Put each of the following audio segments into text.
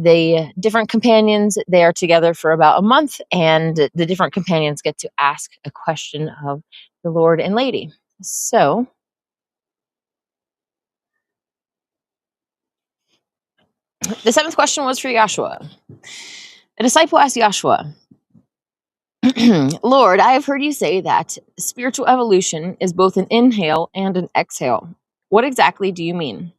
the different companions, they are together for about a month, and the different companions get to ask a question of the Lord and Lady. So, the seventh question was for Yahshua. A disciple asked Yahshua, Lord, I have heard you say that spiritual evolution is both an inhale and an exhale. What exactly do you mean?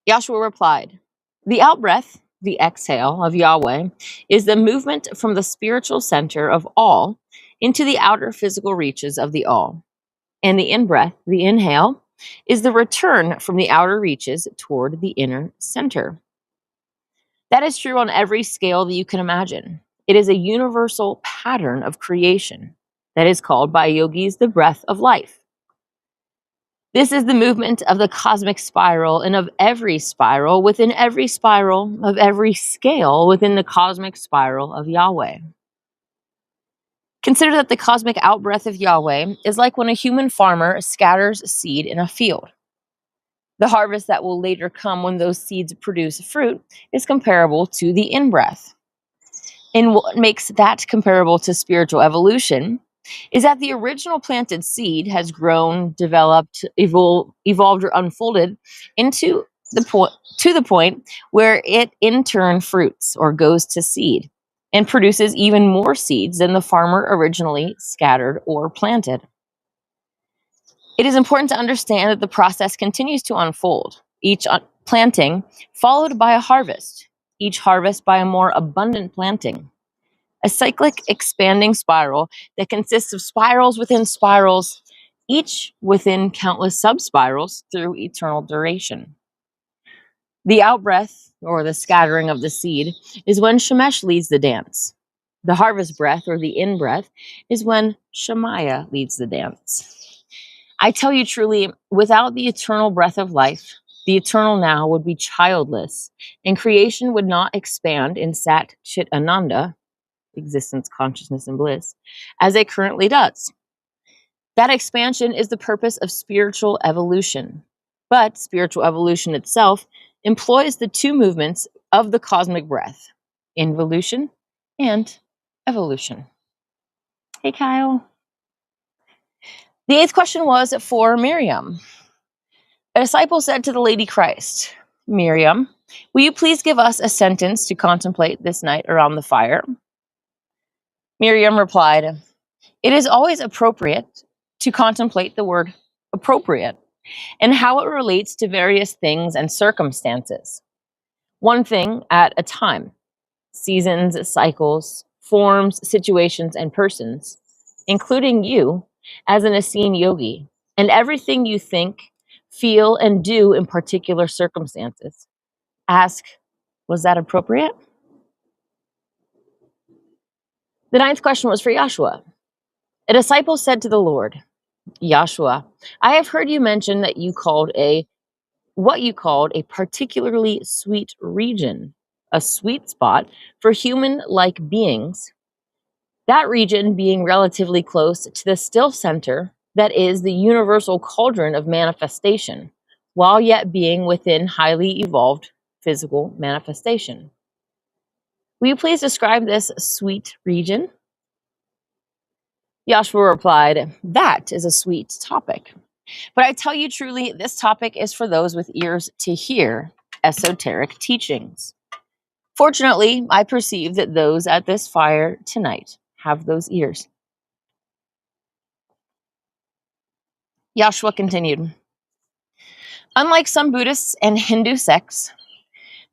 Yahshua replied, the outbreath, the exhale of Yahweh, is the movement from the spiritual center of all into the outer physical reaches of the all. And the in-breath, the inhale, is the return from the outer reaches toward the inner center. That is true on every scale that you can imagine. It is a universal pattern of creation that is called by yogis the breath of life. This is the movement of the cosmic spiral and of every spiral within every spiral of every scale within the cosmic spiral of Yahweh. Consider that the cosmic outbreath of Yahweh is like when a human farmer scatters seed in a field. The harvest that will later come when those seeds produce fruit is comparable to the in-breath. And what makes that comparable to spiritual evolution is that the original planted seed has grown, developed, evolved, or unfolded to the point where it in turn fruits or goes to seed and produces even more seeds than the farmer originally scattered or planted. It is important to understand that the process continues to unfold, each planting followed by a harvest, each harvest by a more abundant planting. A cyclic expanding spiral that consists of spirals within spirals, each within countless sub-spirals through eternal duration. The outbreath, or the scattering of the seed, is when Shemesh leads the dance. The harvest breath, or the in-breath, is when Shemaiah leads the dance. I tell you truly, without the eternal breath of life, the eternal now would be childless, and creation would not expand in Sat Chit Ananda, existence, consciousness, and bliss, as it currently does. That expansion is the purpose of spiritual evolution. But spiritual evolution itself employs the two movements of the cosmic breath, involution and evolution. Hey, Kyle. The eighth question was for Miriam. A disciple said to the Lady Christ, Miriam, will you please give us a sentence to contemplate this night around the fire? Miriam replied, it is always appropriate to contemplate the word appropriate and how it relates to various things and circumstances. One thing at a time, seasons, cycles, forms, situations, and persons, including you as an Essene yogi, and everything you think, feel, and do in particular circumstances. Ask, was that appropriate? The ninth question was for Yahshua. A disciple said to the Lord, Yahshua, I have heard you mention that what you called a particularly sweet region, a sweet spot for human-like beings, that region being relatively close to the still center that is the universal cauldron of manifestation, while yet being within highly evolved physical manifestation. Will you please describe this sweet region? Yahshua replied, that is a sweet topic. But I tell you truly, this topic is for those with ears to hear esoteric teachings. Fortunately, I perceive that those at this fire tonight have those ears. Yahshua continued, unlike some Buddhists and Hindu sects,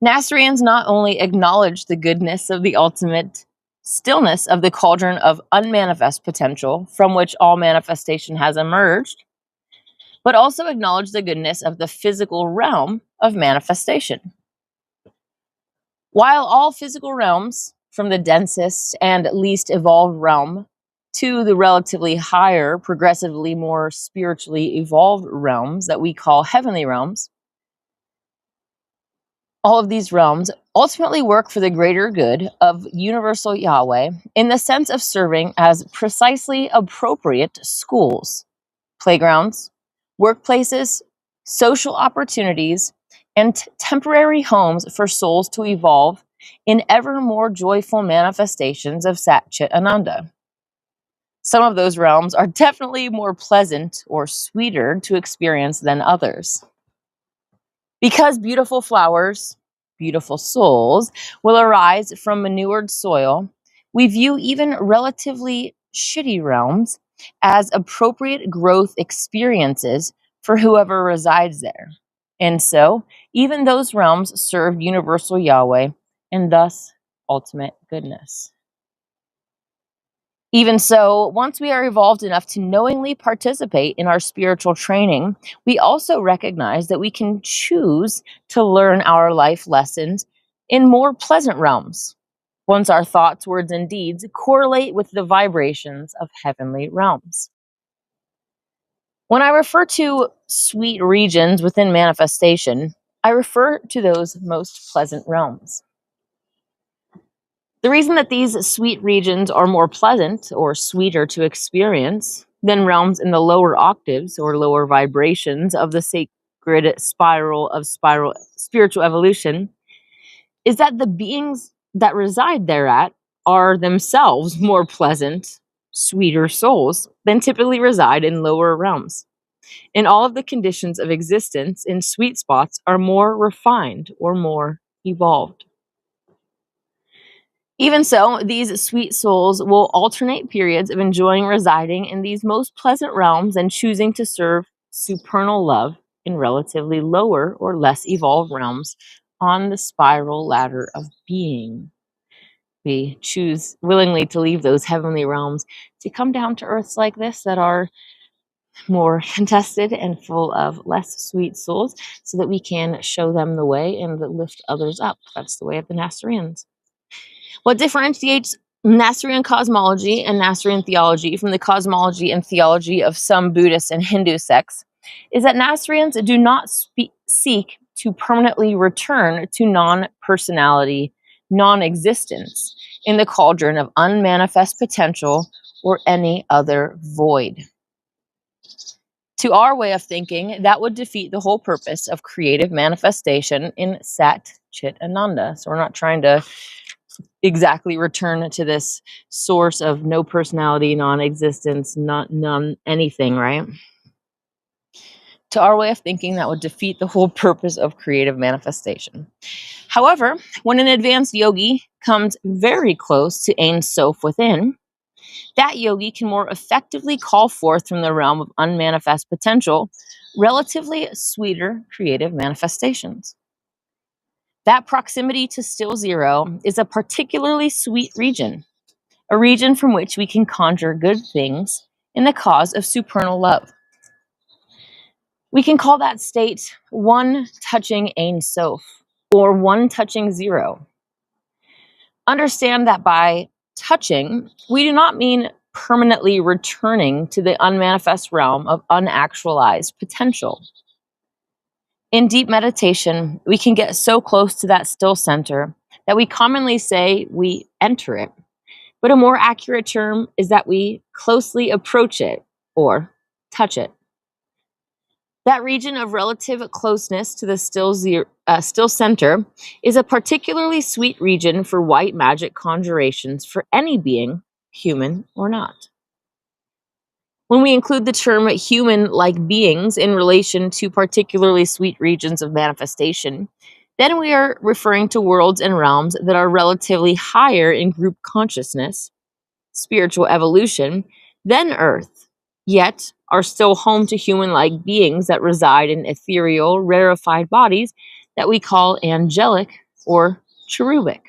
Nasareans not only acknowledge the goodness of the ultimate stillness of the cauldron of unmanifest potential from which all manifestation has emerged, but also acknowledge the goodness of the physical realm of manifestation. While all physical realms, from the densest and least evolved realm to the relatively higher, progressively more spiritually evolved realms that we call heavenly realms, all of these realms ultimately work for the greater good of universal Yahweh in the sense of serving as precisely appropriate schools, playgrounds, workplaces, social opportunities, and temporary homes for souls to evolve in ever more joyful manifestations of Sat Chit Ananda. Some of those realms are definitely more pleasant or sweeter to experience than others. Because beautiful flowers, beautiful souls, will arise from manured soil, we view even relatively shitty realms as appropriate growth experiences for whoever resides there. And so, even those realms serve universal Yahweh and thus ultimate goodness. Even so, once we are evolved enough to knowingly participate in our spiritual training, we also recognize that we can choose to learn our life lessons in more pleasant realms, once our thoughts, words, and deeds correlate with the vibrations of heavenly realms. When I refer to sweet regions within manifestation, I refer to those most pleasant realms. The reason that these sweet regions are more pleasant or sweeter to experience than realms in the lower octaves or lower vibrations of the sacred spiral of spiritual evolution is that the beings that reside thereat are themselves more pleasant, sweeter souls than typically reside in lower realms. And all of the conditions of existence in sweet spots are more refined or more evolved. Even so, these sweet souls will alternate periods of enjoying residing in these most pleasant realms and choosing to serve supernal love in relatively lower or less evolved realms on the spiral ladder of being. We choose willingly to leave those heavenly realms to come down to earths like this that are more contested and full of less sweet souls so that we can show them the way and lift others up. That's the way of the Nasareans. What differentiates Nasarean cosmology and Nasarean theology from the cosmology and theology of some Buddhist and Hindu sects is that Nasareans do not seek to permanently return to non-personality, non-existence in the cauldron of unmanifest potential or any other void. To our way of thinking, that would defeat the whole purpose of creative manifestation in Sat Chit Ananda. So we're not trying to exactly return to this source of no personality, non-existence, none anything, right? To our way of thinking, that would defeat the whole purpose of creative manifestation. However, when an advanced yogi comes very close to Ein Sof within, that yogi can more effectively call forth from the realm of unmanifest potential relatively sweeter creative manifestations. That proximity to still zero is a particularly sweet region, a region from which we can conjure good things in the cause of supernal love. We can call that state one touching Ein Sof, or one touching zero. Understand that by touching, we do not mean permanently returning to the unmanifest realm of unactualized potential. In deep meditation, we can get so close to that still center that we commonly say we enter it. But a more accurate term is that we closely approach it or touch it. That region of relative closeness to the still center is a particularly sweet region for white magic conjurations for any being, human or not. When we include the term human-like beings in relation to particularly sweet regions of manifestation, then we are referring to worlds and realms that are relatively higher in group consciousness, spiritual evolution, than Earth, yet are still home to human-like beings that reside in ethereal, rarefied bodies that we call angelic or cherubic,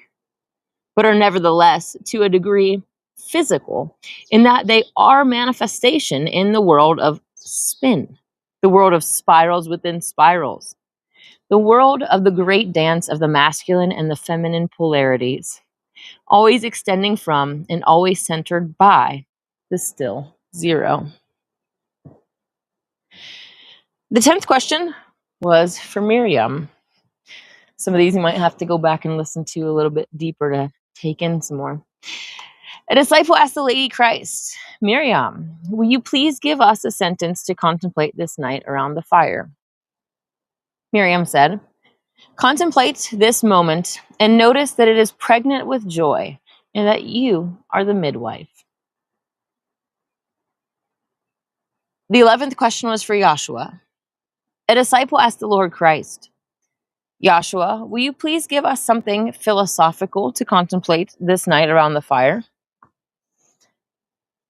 but are nevertheless, to a degree, physical, in that they are manifestation in the world of spin, the world of spirals within spirals, the world of the great dance of the masculine and the feminine polarities, always extending from and always centered by the still zero. The 10th question was for Miriam. Some of these you might have to go back and listen to a little bit deeper to take in some more. A disciple asked the Lady Christ, Miriam, will you please give us a sentence to contemplate this night around the fire? Miriam said, Contemplate this moment and notice that it is pregnant with joy and that you are the midwife. The 11th question was for Yahshua. A disciple asked the Lord Christ, Yahshua, will you please give us something philosophical to contemplate this night around the fire?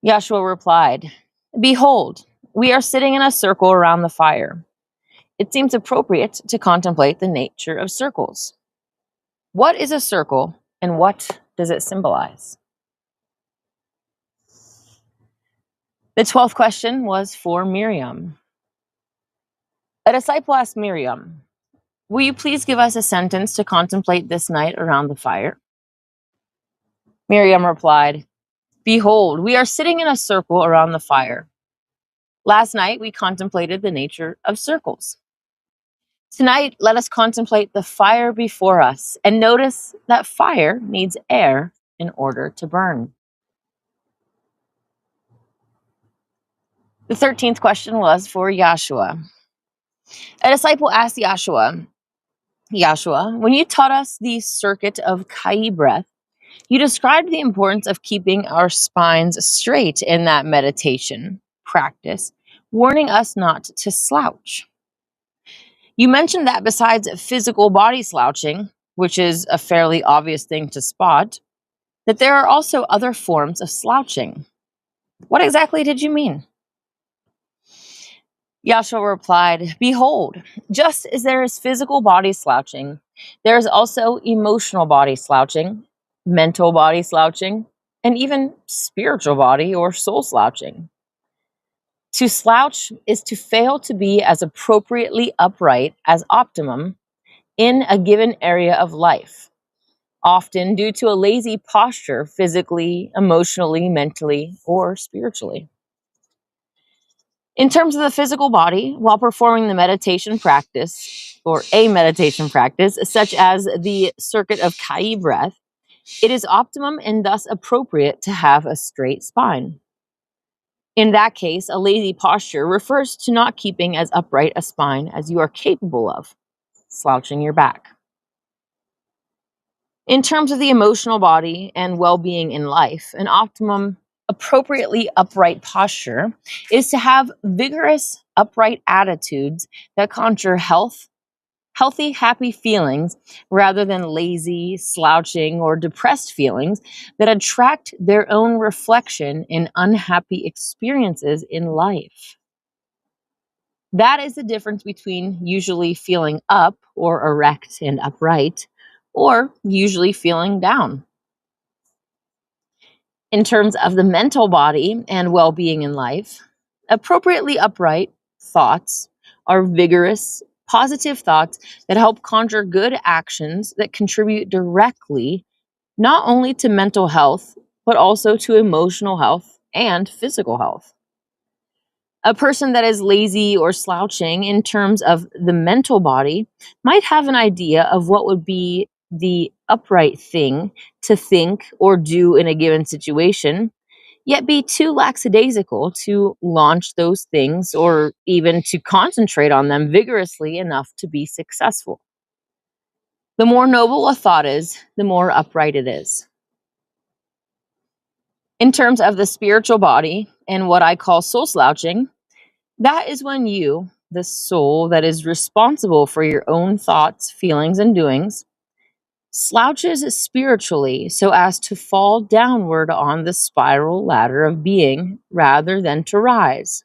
Yahshua replied, Behold, we are sitting in a circle around the fire. It seems appropriate to contemplate the nature of circles. What is a circle and what does it symbolize? The 12th question was for Miriam. A disciple asked Miriam, will you please give us a sentence to contemplate this night around the fire? Miriam replied, Behold, we are sitting in a circle around the fire. Last night we contemplated the nature of circles. Tonight, let us contemplate the fire before us and notice that fire needs air in order to burn. The 13th question was for Yahshua. A disciple asked Yahshua, when you taught us the circuit of Kai breath, you described the importance of keeping our spines straight in that meditation practice, warning us not to slouch. You mentioned that besides physical body slouching, which is a fairly obvious thing to spot, that there are also other forms of slouching. What exactly did you mean? Yahshua replied, Behold, just as there is physical body slouching, there is also emotional body slouching, mental body slouching, and even spiritual body or soul slouching. To slouch is to fail to be as appropriately upright as optimum in a given area of life, often due to a lazy posture physically, emotionally, mentally, or spiritually. In terms of the physical body, while performing the meditation practice, or a meditation practice, such as the circuit of Kai breath, it is optimum and thus appropriate to have a straight spine. In that case, a lazy posture refers to not keeping as upright a spine as you are capable of, slouching your back. In terms of the emotional body and well-being in life, an optimum, appropriately upright posture is to have vigorous, upright attitudes that conjure healthy, happy feelings rather than lazy, slouching, or depressed feelings that attract their own reflection in unhappy experiences in life. That is the difference between usually feeling up or erect and upright, or usually feeling down. In terms of the mental body and well-being in life, appropriately upright thoughts are vigorous, positive thoughts that help conjure good actions that contribute directly not only to mental health, but also to emotional health and physical health. A person that is lazy or slouching in terms of the mental body might have an idea of what would be the upright thing to think or do in a given situation, yet be too lackadaisical to launch those things or even to concentrate on them vigorously enough to be successful. The more noble a thought is, the more upright it is. In terms of the spiritual body and what I call soul slouching, that is when you, the soul that is responsible for your own thoughts, feelings, and doings, slouches spiritually so as to fall downward on the spiral ladder of being rather than to rise.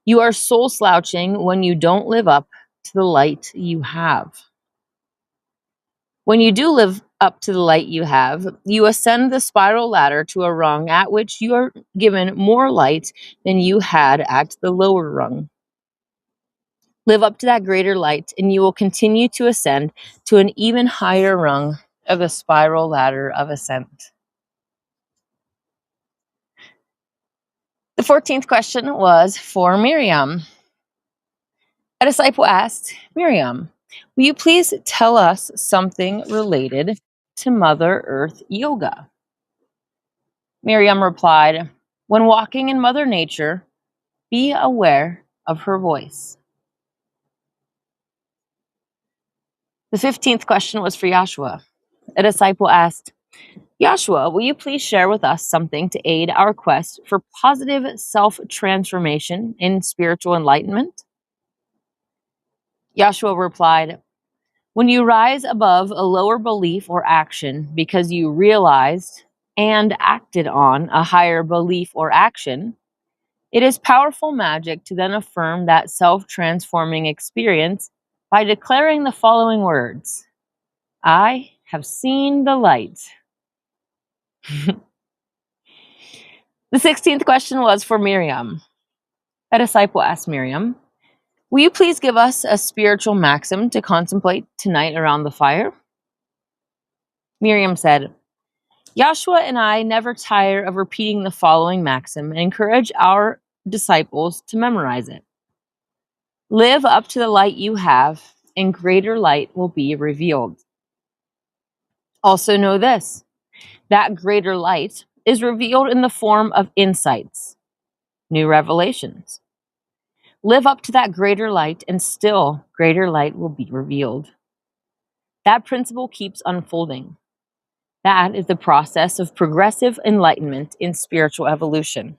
You are soul slouching when you don't live up to the light you have. When you do live up to the light you have, you ascend the spiral ladder to a rung at which you are given more light than you had at the lower rung. Live up to that greater light, and you will continue to ascend to an even higher rung of the spiral ladder of ascent. The 14th question was for Miriam. A disciple asked, Miriam, will you please tell us something related to Mother Earth Yoga? Miriam replied, when walking in Mother Nature, be aware of her voice. The 15th question was for Yahshua. A disciple asked, Yahshua, will you please share with us something to aid our quest for positive self-transformation and spiritual enlightenment? Yahshua replied, when you rise above a lower belief or action because you realized and acted on a higher belief or action, it is powerful magic to then affirm that self-transforming experience by declaring the following words: I have seen the light. The 16th question was for Miriam. A disciple asked Miriam, will you please give us a spiritual maxim to contemplate tonight around the fire? Miriam said, Yahshua and I never tire of repeating the following maxim and encourage our disciples to memorize it. Live up to the light you have, and greater light will be revealed. Also know this, that greater light is revealed in the form of insights, new revelations. Live up to that greater light, and still greater light will be revealed. That principle keeps unfolding. That is the process of progressive enlightenment in spiritual evolution.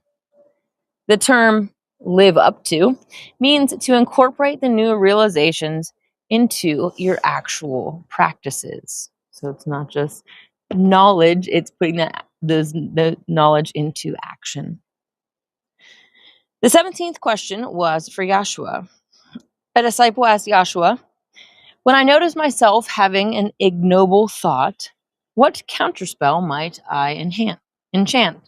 The term live up to means to incorporate the new realizations into your actual practices. So it's not just knowledge, it's putting the knowledge into action. The 17th question was for Yahshua. A disciple asked Yahshua, when I notice myself having an ignoble thought, what counterspell might I enchant?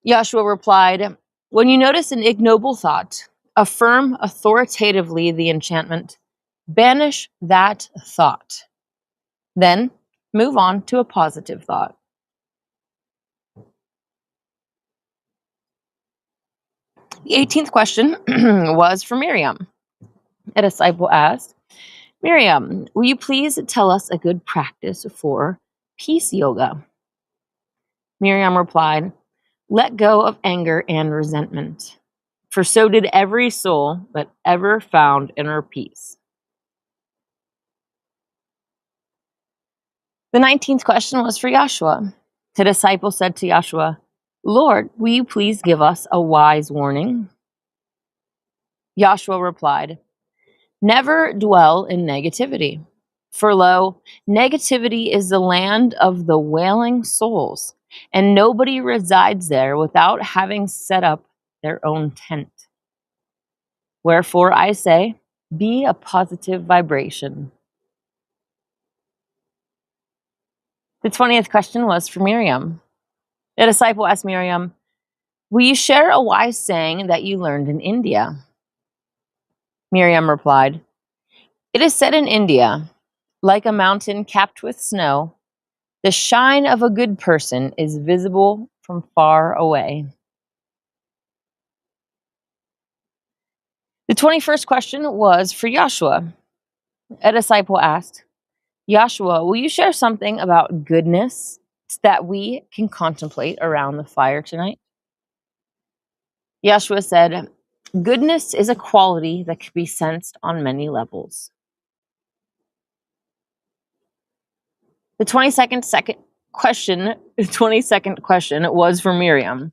Yahshua replied, when you notice an ignoble thought, affirm authoritatively the enchantment, banish that thought. Then move on to a positive thought. The 18th question was for Miriam. A disciple asked, Miriam, will you please tell us a good practice for peace yoga? Miriam replied, let go of anger and resentment, for so did every soul that ever found inner peace. The 19th question was for Yahshua. The disciple said to Yahshua, Lord, will you please give us a wise warning? Yahshua replied, never dwell in negativity. For lo, negativity is the land of the wailing souls, and nobody resides there without having set up their own tent. Wherefore I say, be a positive vibration. The 20th question was for Miriam. A disciple asked Miriam, will you share a wise saying that you learned in India? Miriam replied, it is said in India, like a mountain capped with snow, the shine of a good person is visible from far away. The 21st question was for Yahshua. A disciple asked, Yahshua, will you share something about goodness that we can contemplate around the fire tonight? Yahshua said, goodness is a quality that can be sensed on many levels. The 22nd question was for Miriam.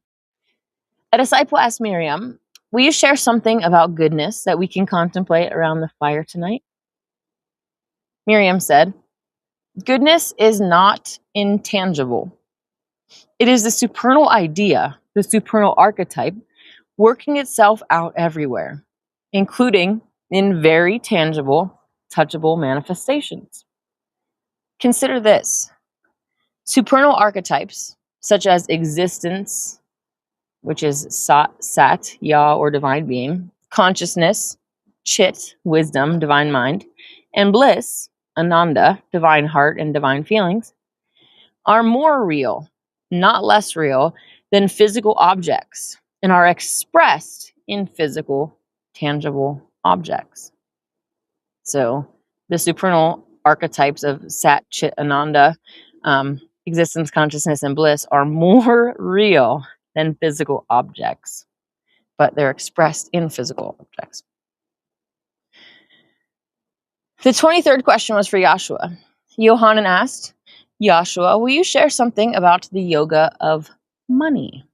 A disciple asked Miriam, will you share something about goodness that we can contemplate around the fire tonight? Miriam said, goodness is not intangible. It is the supernal idea, the supernal archetype, working itself out everywhere, including in very tangible, touchable manifestations. Consider this. Supernal archetypes, such as existence, which is Sat, Yah, or divine being, consciousness, Chit, wisdom, divine mind, and bliss, Ananda, divine heart and divine feelings, are more real, not less real, than physical objects, and are expressed in physical, tangible objects. So the supernal archetypes of Sat, Chit, Ananda, existence, consciousness, and bliss are more real than physical objects, but they're expressed in physical objects. The 23rd question was for Yahshua. Yohanan asked, Yahshua, will you share something about the yoga of money?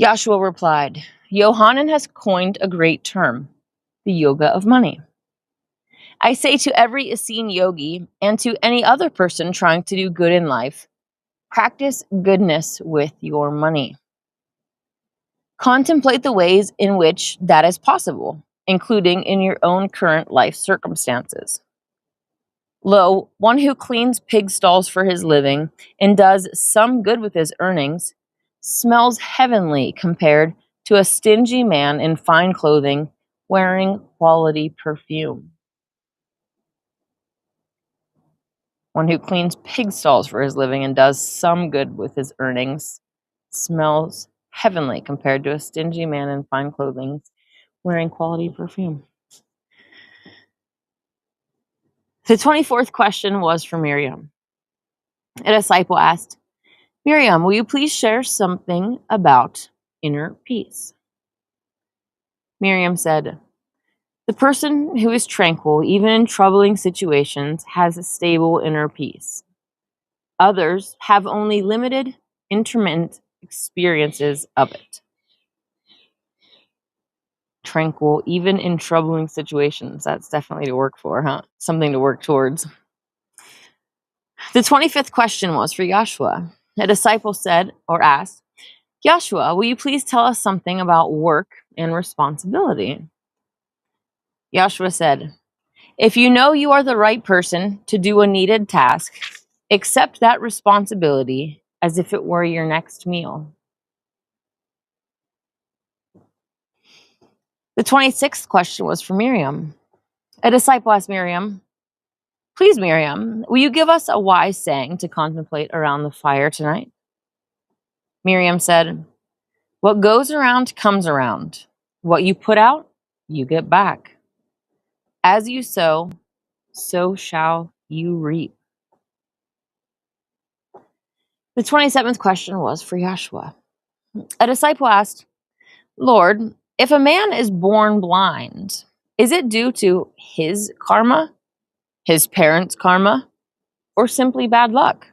Yahshua replied, Yohanan has coined a great term, the yoga of money. I say to every Essene yogi and to any other person trying to do good in life, practice goodness with your money. Contemplate the ways in which that is possible, including in your own current life circumstances. Lo, one who cleans pig stalls for his living and does some good with his earnings smells heavenly compared to a stingy man in fine clothing wearing quality perfume. One who cleans pig stalls for his living and does some good with his earnings smells heavenly compared to a stingy man in fine clothing wearing quality perfume. The 24th question was for Miriam. A disciple asked, Miriam, will you please share something about inner peace? Miriam said, the person who is tranquil, even in troubling situations, has a stable inner peace. Others have only limited, intermittent experiences of it. Tranquil, even in troubling situations. That's definitely to work for, huh? Something to work towards. The 25th question was for Yahshua. A disciple said or asked, Yahshua, will you please tell us something about work and responsibility? Yahshua said, if you know you are the right person to do a needed task, accept that responsibility as if it were your next meal. The 26th question was for Miriam. A disciple asked Miriam, please, Miriam, will you give us a wise saying to contemplate around the fire tonight? Miriam said, what goes around comes around. What you put out, you get back. As you sow, so shall you reap. The 27th question was for Yahshua. A disciple asked, Lord, if a man is born blind, is it due to his karma, his parents' karma, or simply bad luck?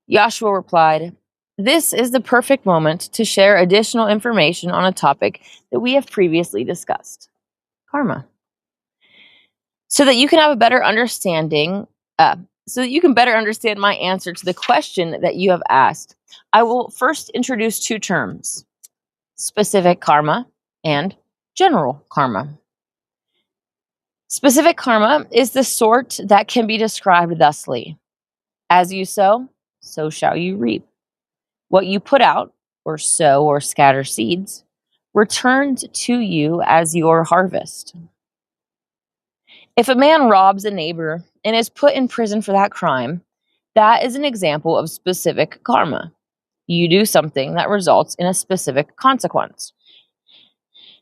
Yahshua replied, this is the perfect moment to share additional information on a topic that we have previously discussed, karma. So that you can have a better understanding, so that you can better understand my answer to the question that you have asked, I will first introduce two terms, specific karma and general karma. Specific karma is the sort that can be described thusly. As you sow, so shall you reap. What you put out, or sow or scatter seeds, returns to you as your harvest. If a man robs a neighbor and is put in prison for that crime, that is an example of specific karma. You do something that results in a specific consequence.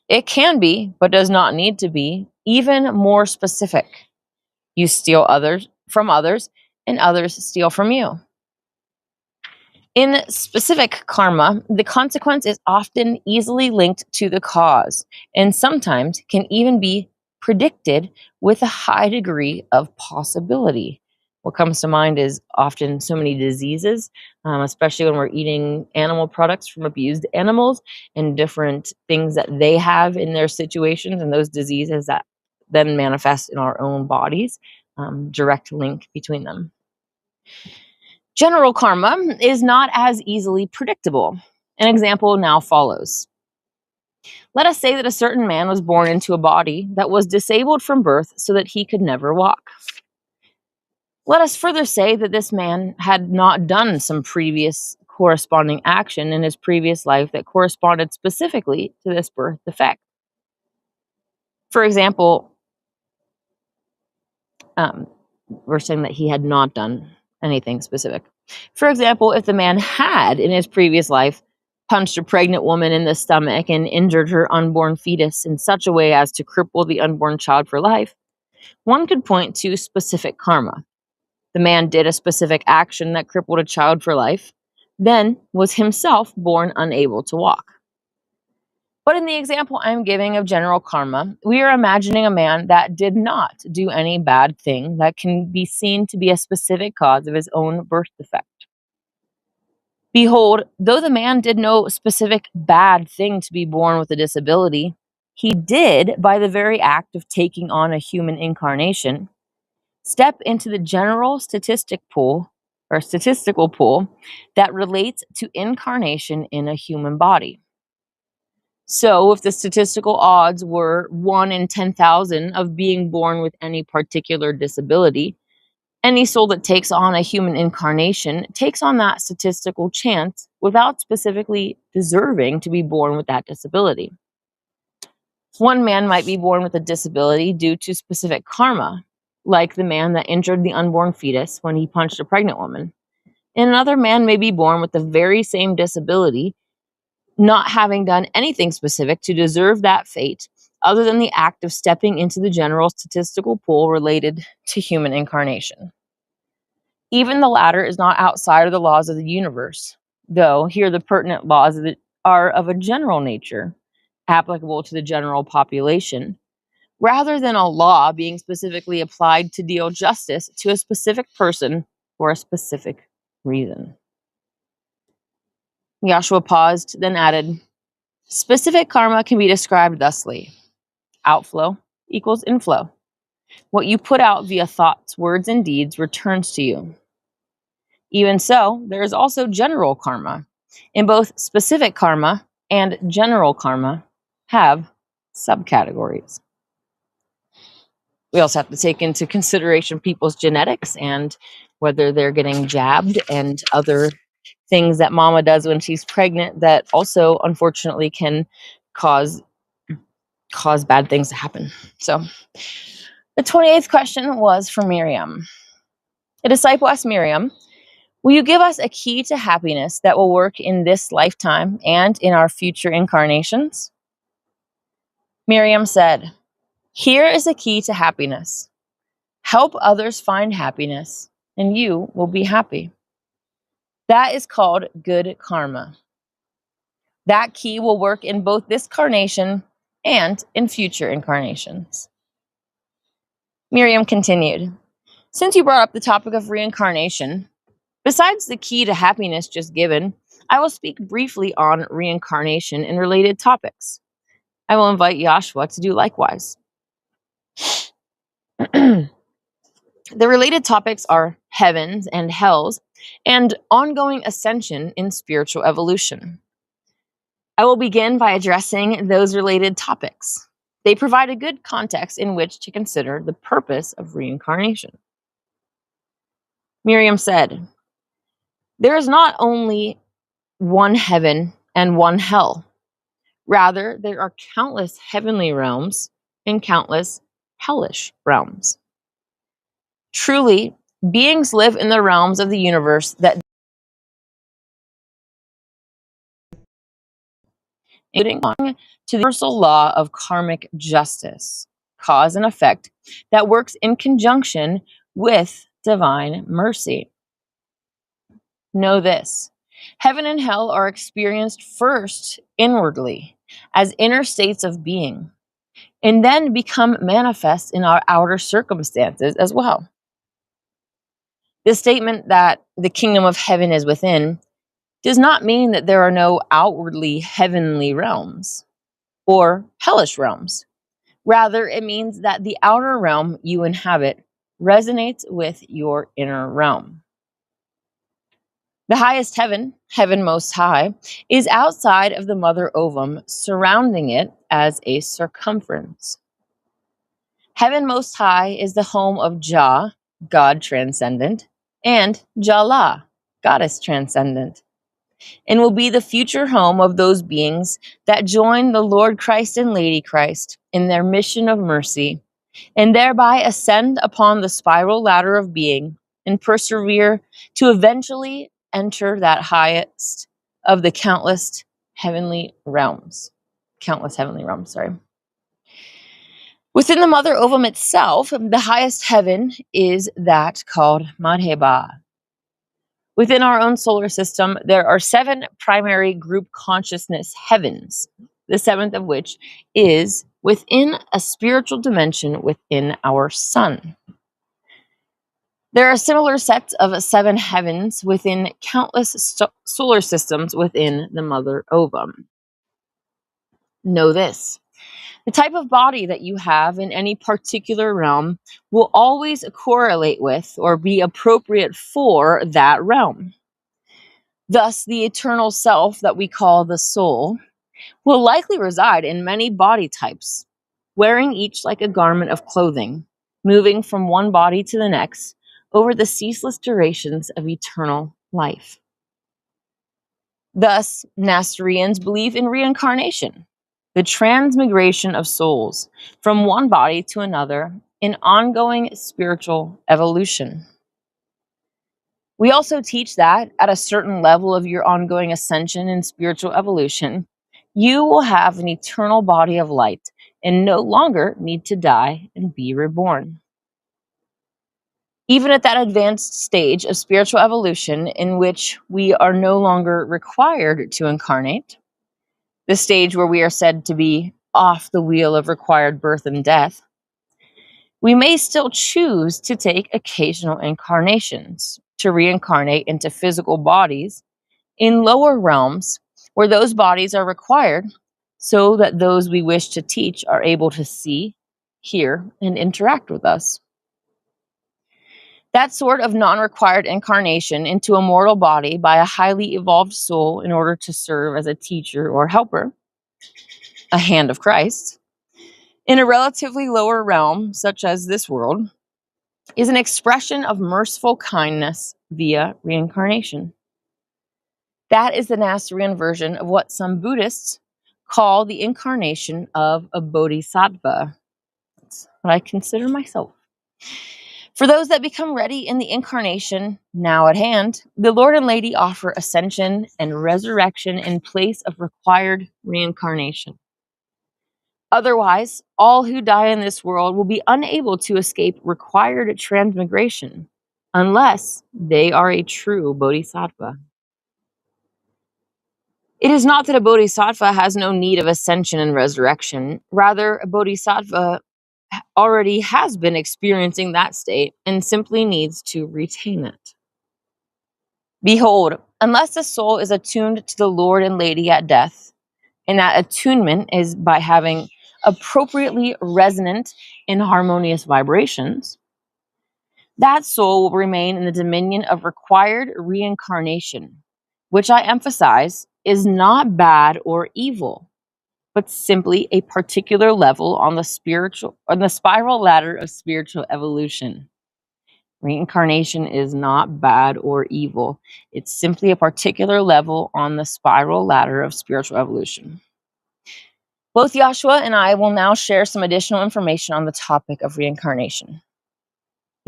It can be, but does not need to be, even more specific. You steal from others, and others steal from you. In specific karma, the consequence is often easily linked to the cause, and sometimes can even be predicted with a high degree of possibility. What comes to mind is often so many diseases, especially when we're eating animal products from abused animals and different things that they have in their situations, and those diseases that then manifest in our own bodies, direct link between them. General karma is not as easily predictable. An example now follows. Let us say that a certain man was born into a body that was disabled from birth so that he could never walk. Let us further say that this man had not done some previous corresponding action in his previous life that corresponded specifically to this birth defect. For example, we're saying that he had not done anything specific. For example, if the man had, in his previous life, punched a pregnant woman in the stomach and injured her unborn fetus in such a way as to cripple the unborn child for life, one could point to specific karma. The man did a specific action that crippled a child for life, then was himself born unable to walk. But in the example I'm giving of general karma, we are imagining a man that did not do any bad thing that can be seen to be a specific cause of his own birth defect. Behold, though the man did no specific bad thing to be born with a disability, he did, by the very act of taking on a human incarnation, step into the general statistical pool that relates to incarnation in a human body. So, if the statistical odds were 1 in 10,000 of being born with any particular disability, any soul that takes on a human incarnation takes on that statistical chance without specifically deserving to be born with that disability. One man might be born with a disability due to specific karma, like the man that injured the unborn fetus when he punched a pregnant woman. And another man may be born with the very same disability, not having done anything specific to deserve that fate, other than the act of stepping into the general statistical pool related to human incarnation. Even the latter is not outside of the laws of the universe, though here the pertinent laws are of a general nature, applicable to the general population, rather than a law being specifically applied to deal justice to a specific person for a specific reason. Yahshua paused, then added, specific karma can be described thusly. Outflow equals inflow. What you put out via thoughts, words, and deeds returns to you. Even so, there is also general karma. And both specific karma and general karma have subcategories. We also have to take into consideration people's genetics and whether they're getting jabbed and other things that mama does when she's pregnant that also unfortunately can cause bad things to happen. So the 28th question was for Miriam. A disciple asked Miriam, will you give us a key to happiness that will work in this lifetime and in our future incarnations? Miriam said, here is a key to happiness. Help others find happiness, and you will be happy. That is called good karma. That key will work in both this incarnation and in future incarnations. Miriam continued, since you brought up the topic of reincarnation, besides the key to happiness just given, I will speak briefly on reincarnation and related topics. I will invite Yahshua to do likewise. The related topics are heavens and hells and ongoing ascension in spiritual evolution. I will begin by addressing those related topics. They provide a good context in which to consider the purpose of reincarnation. Miriam said, there is not only one heaven and one hell. Rather, there are countless heavenly realms and countless hellish realms. Truly, beings live in the realms of the universe that including to the universal law of karmic justice, cause and effect, that works in conjunction with divine mercy. Know this, heaven and hell are experienced first inwardly as inner states of being, and then become manifest in our outer circumstances as well. The statement that the kingdom of heaven is within does not mean that there are no outwardly heavenly realms or hellish realms. Rather, it means that the outer realm you inhabit resonates with your inner realm. The highest heaven, heaven most high, is outside of the mother ovum, surrounding it as a circumference. Heaven most high is the home of Jah, God transcendent, and Jala, goddess transcendent, and will be the future home of those beings that join the Lord Christ and Lady Christ in their mission of mercy, and thereby ascend upon the spiral ladder of being and persevere to eventually enter that highest of the countless heavenly realms. Within the mother ovum itself, the highest heaven is that called Madheba. Within our own solar system, there are 7 primary group consciousness heavens. the seventh of which is within a spiritual dimension within our sun. There are similar sets of 7 heavens within countless solar systems within the mother ovum. Know this. The type of body that you have in any particular realm will always correlate with or be appropriate for that realm. Thus, the eternal self that we call the soul will likely reside in many body types, wearing each like a garment of clothing, moving from one body to the next over the ceaseless durations of eternal life. Thus, Nasareans believe in reincarnation, the transmigration of souls from one body to another in ongoing spiritual evolution. We also teach that at a certain level of your ongoing ascension and spiritual evolution, you will have an eternal body of light and no longer need to die and be reborn. Even at that advanced stage of spiritual evolution in which we are no longer required to incarnate, the stage where we are said to be off the wheel of required birth and death, we may still choose to take occasional incarnations to reincarnate into physical bodies in lower realms where those bodies are required so that those we wish to teach are able to see, hear, and interact with us. That sort of non-required incarnation into a mortal body by a highly evolved soul in order to serve as a teacher or helper, a hand of Christ, in a relatively lower realm, such as this world, is an expression of merciful kindness via reincarnation. That is the Nasarean version of what some Buddhists call the incarnation of a bodhisattva. That's what I consider myself. For those that become ready in the incarnation now at hand, the Lord and Lady offer ascension and resurrection in place of required reincarnation. Otherwise, all who die in this world will be unable to escape required transmigration unless they are a true bodhisattva. It is not that a bodhisattva has no need of ascension and resurrection. Rather, a bodhisattva already has been experiencing that state and simply needs to retain it. Behold, unless the soul is attuned to the Lord and Lady at death, and that attunement is by having appropriately resonant and harmonious vibrations, that soul will remain in the dominion of required reincarnation, which I emphasize is not bad or evil, but simply a particular level on the spiral ladder of spiritual evolution. Reincarnation is not bad or evil. It's simply a particular level on the spiral ladder of spiritual evolution. Both Yahshua and I will now share some additional information on the topic of reincarnation.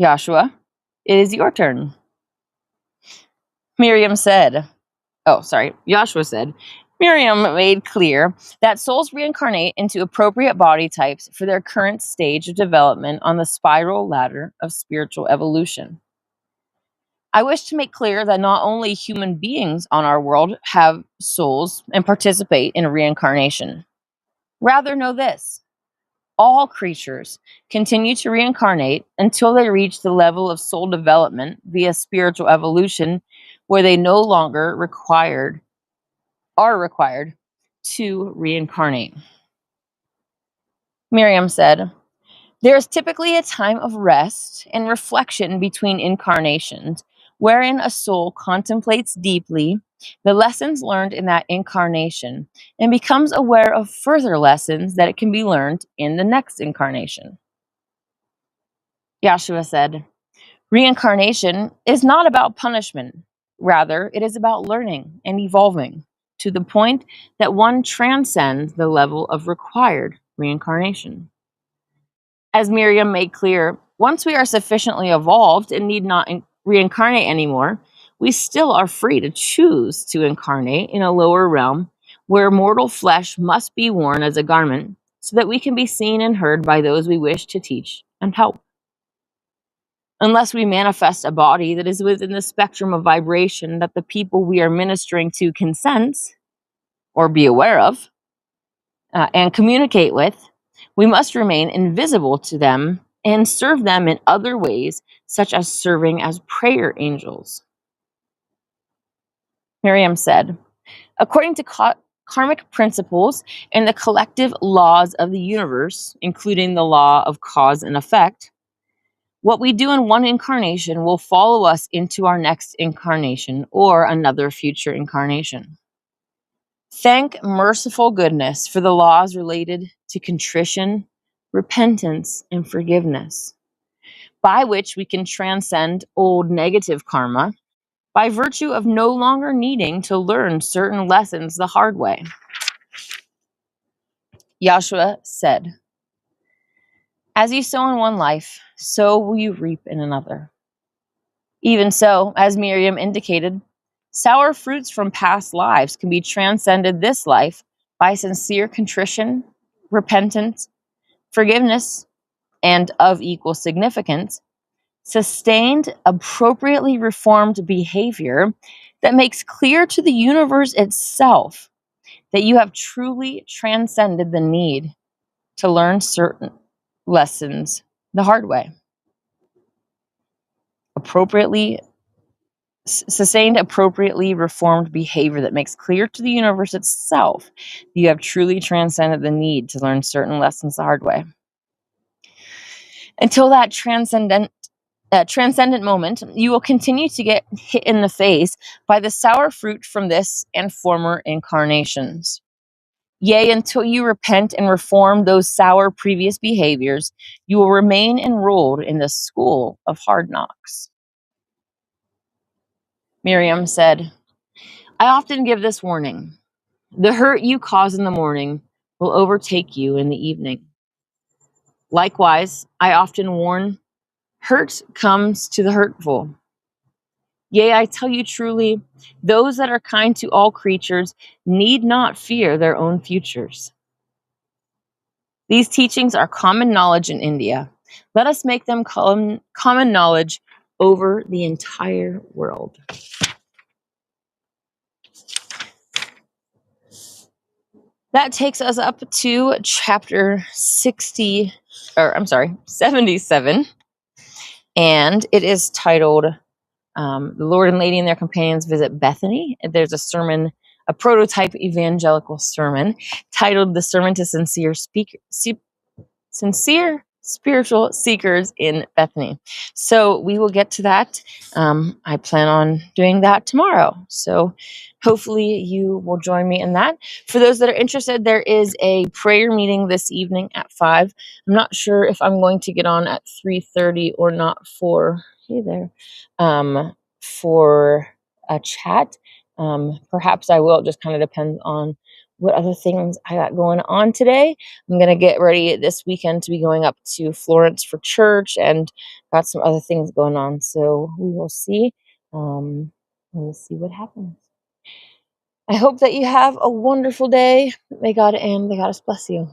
Yahshua, it is your turn. Yahshua said, Miriam made clear that souls reincarnate into appropriate body types for their current stage of development on the spiral ladder of spiritual evolution. I wish to make clear that not only human beings on our world have souls and participate in reincarnation. Rather, know this. All creatures continue to reincarnate until they reach the level of soul development via spiritual evolution where they no longer are required to reincarnate. Miriam said, there is typically a time of rest and reflection between incarnations, wherein a soul contemplates deeply the lessons learned in that incarnation and becomes aware of further lessons that it can be learned in the next incarnation. Yahshua said, reincarnation is not about punishment. Rather, it is about learning and evolving to the point that one transcends the level of required reincarnation. As Miriam made clear, once we are sufficiently evolved and need not reincarnate anymore, we still are free to choose to incarnate in a lower realm where mortal flesh must be worn as a garment so that we can be seen and heard by those we wish to teach and help. Unless we manifest a body that is within the spectrum of vibration that the people we are ministering to can sense or be aware of, and communicate with, we must remain invisible to them and serve them in other ways, such as serving as prayer angels. Miriam said, according to karmic principles and the collective laws of the universe, including the law of cause and effect, what we do in one incarnation will follow us into our next incarnation or another future incarnation. Thank merciful goodness for the laws related to contrition, repentance, and forgiveness, by which we can transcend old negative karma by virtue of no longer needing to learn certain lessons the hard way. Yahshua said, as you sow in one life, so will you reap in another. Even so, as Miriam indicated, sour fruits from past lives can be transcended this life by sincere contrition, repentance, forgiveness, and of equal significance, sustained, appropriately reformed behavior that makes clear to the universe itself that you have truly transcended the need to learn certain lessons the hard way. Sustained, appropriately reformed behavior that makes clear to the universe itself that you have truly transcended the need to learn certain lessons the hard way. Until that transcendent moment, you will continue to get hit in the face by the sour fruit from this and former incarnations. Yea, until you repent and reform those sour previous behaviors, you will remain enrolled in the school of hard knocks. Miriam said, I often give this warning. The hurt you cause in the morning will overtake you in the evening. Likewise, I often warn, hurt comes to the hurtful. Yea, I tell you truly, those that are kind to all creatures need not fear their own futures. These teachings are common knowledge in India. Let us make them common knowledge over the entire world. That takes us up to chapter 77. And it is titled, The Lord and Lady and Their Companions Visit Bethany. There's a sermon, a prototype evangelical sermon titled The Sermon to Sincere Spiritual Seekers in Bethany. So we will get to that. I plan on doing that tomorrow. So hopefully you will join me in that. For those that are interested, there is a prayer meeting this evening at 5. I'm not sure if I'm going to get on at 3:30 or not for for a chat. Perhaps I will. It just kind of depends on what other things I got going on today. I'm going to get ready this weekend to be going up to Florence for church and got some other things going on. So we will see. We'll see what happens. I hope that you have a wonderful day. May God and the Goddess bless you.